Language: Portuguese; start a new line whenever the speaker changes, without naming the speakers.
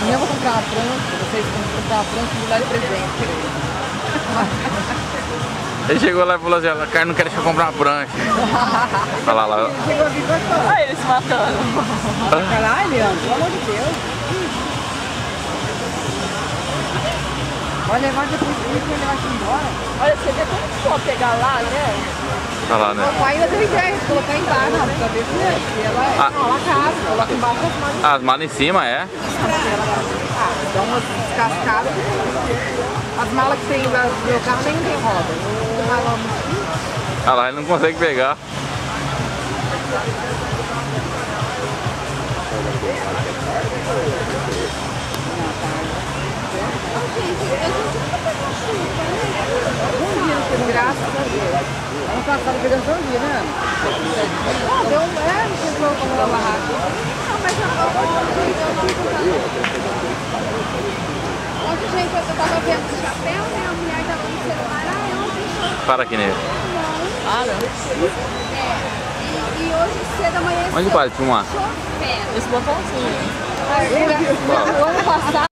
Eu vou comprar uma prancha, vocês vão comprar uma prancha e me dar de presente.
Ele chegou lá e falou assim, a Carne não quer deixar eu comprar uma prancha. Olha lá, lá.
Olha ele se matando.
Caralho, Leandro, pelo amor de Deus. Vai levar depois que ele vai levar embora.
Olha, você vê como que for pegar lá, né?
Olha lá, né?
O pai ainda deu ideia de colocar embaixo, pra ver se ela cabe, coloca embaixo as malas.
As malas em cima, é?
Dá umas descascadas. As malas que tem no meu carro nem tem roda.
Olha lá, ele não consegue pegar.
Graças a Deus. Ano passado pegando todo dia, né? Não, deu um chegou como na barraca. Não, mas eu não. Ontem, gente, eu tava vendo o chapéu, né? A mulher tava no celular, ontem.
Para aqui nele.
Ah, não.
E hoje cedo amanhã.
Onde pode filmar?
Esse botãozinho.
O ano passado.